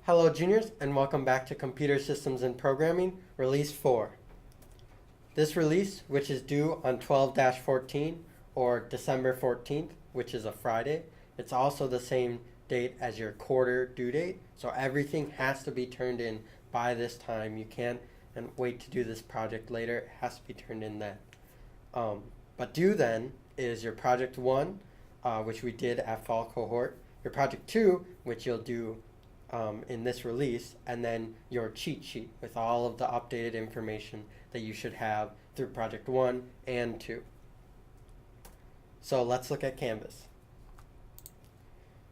Hello juniors, and welcome back to Computer Systems and Programming, Release 4. This release, which is due on 12-14 or December 14th, which is a Friday, it's also the same date as your quarter due date, so everything has to be turned in by this time. You can't wait to do this project later. It has to be turned in then. But due then is your Project 1, which we did at Fall Cohort, your Project 2, which you'll do in this release, and then your cheat sheet with all of the updated information that you should have through Project 1 and 2. So let's look at Canvas.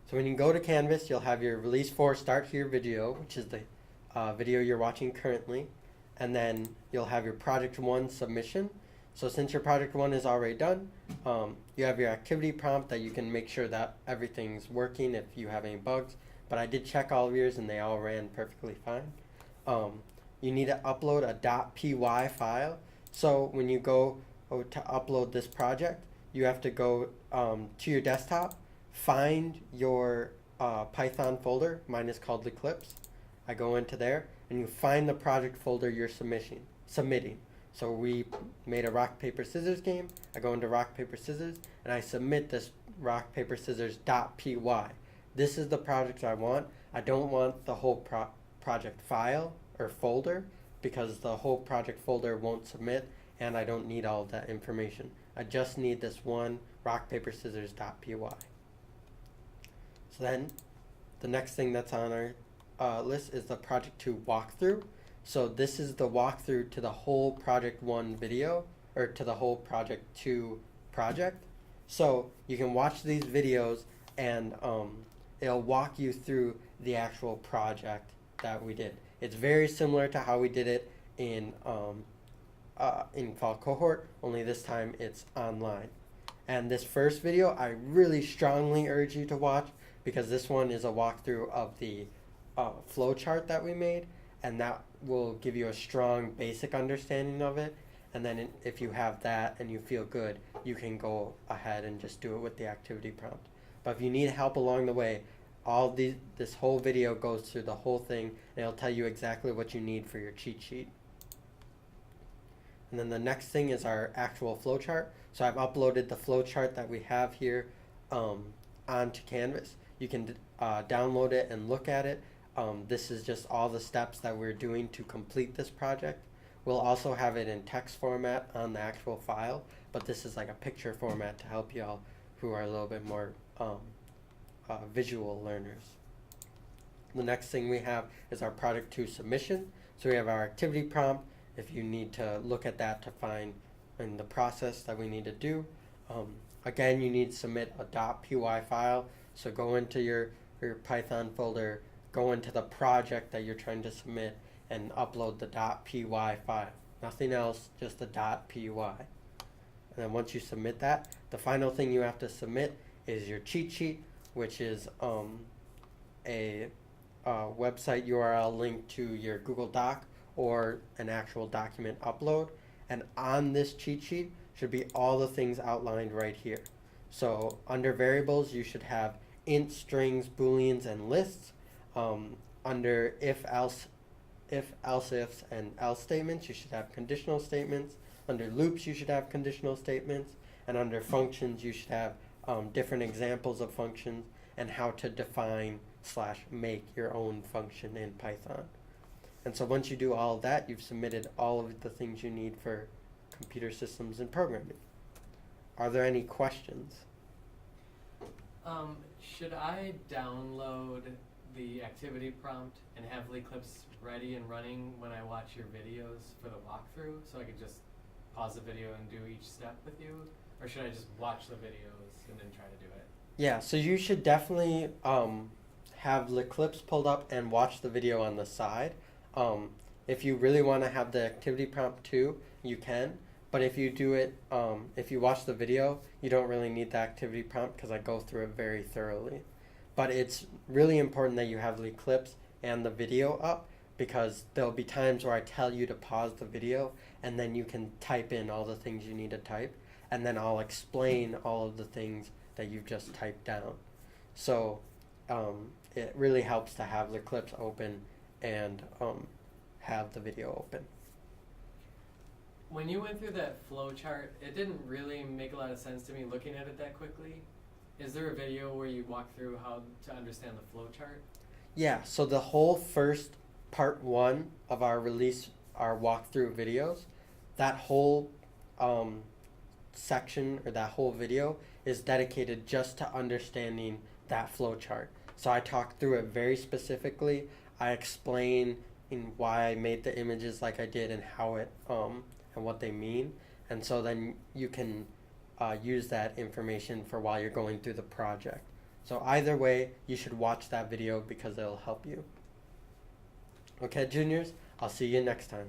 So when you go to Canvas, you'll have your Release 4 Start Here video, which is the video you're watching currently, and then you'll have your Project 1 submission. So since your Project 1 is already done, you have your activity prompt that you can make sure that everything's working if you have any bugs. But I did check all of yours and they all ran perfectly fine. You need to upload a .py file. So when you go to upload this project, you have to go to your desktop, find your Python folder. Mine is called Eclipse. I go into there and you find the project folder you're submitting. So we made a rock, paper, scissors game. I go into rock, paper, scissors and I submit this rock, paper, scissors .py. This is the project I want. I don't want the whole project file or folder because the whole project folder won't submit and I don't need all of that information. I just need this one rock, paper, scissors.py. So then the next thing that's on our list is the Project 2 walkthrough. So this is the walkthrough to the whole Project 1 video or to the whole Project 2 project. So you can watch these videos and it'll walk you through the actual project that we did. It's very similar to how we did it in Fall Cohort, only this time it's online. And this first video, I really strongly urge you to watch because this one is a walkthrough of the flowchart that we made, and that will give you a strong basic understanding of it. And then if you have that and you feel good, you can go ahead and just do it with the activity prompt. But if you need help along the way, this whole video goes through the whole thing and it'll tell you exactly what you need for your cheat sheet. And then the next thing is our actual flowchart. So I've uploaded the flowchart that we have here onto Canvas. You can download it and look at it. This is just all the steps that we're doing to complete this project. We'll also have it in text format on the actual file, but this is like a picture format to help y'all who are a little bit more visual learners. The next thing we have is our Project 2 submission. So we have our activity prompt if you need to look at that to find in the process that we need to do. Again, you need to submit a .py file. So go into your Python folder, go into the project that you're trying to submit and upload the .py file. Nothing else, just the .py. And then once you submit that, the final thing you have to submit is your cheat sheet, which is a website URL linked to your Google Doc or an actual document upload. And on this cheat sheet should be all the things outlined right here. So under variables, you should have int, strings, booleans, and lists. Under if, else, ifs, and else statements, you should have conditional statements. Under loops, you should have conditional statements. And under functions, you should have different examples of functions and how to define / make your own function in Python. And so once you do all of that, you've submitted all of the things you need for computer systems and programming. Are there any questions? Should I download the activity prompt and have Eclipse ready and running when I watch your videos for the walkthrough, so I could just pause the video and do each step with you? Or should I just watch the videos and then try to do it? Yeah, so you should definitely have Eclipse pulled up and watch the video on the side. If you really want to have the activity prompt too, you can. But if you do it, if you watch the video, you don't really need the activity prompt because I go through it very thoroughly. But it's really important that you have the Eclipse and the video up because there'll be times where I tell you to pause the video and then you can type in all the things you need to type. And then I'll explain all of the things that you've just typed down. So it really helps to have the clips open and have the video open. When you went through that flow chart, it didn't really make a lot of sense to me looking at it that quickly. Is there a video where you walk through how to understand the flow chart? Yeah, so the whole first part 1 of our walkthrough videos, that whole section or that whole video is dedicated just to understanding that flow chart. So I talk through it very specifically. I explain in why I made the images like I did and how it and what they mean, and so then you can use that information for while you're going through the project. So either way, you should watch that video because it'll help you. Okay, juniors, I'll see you next time.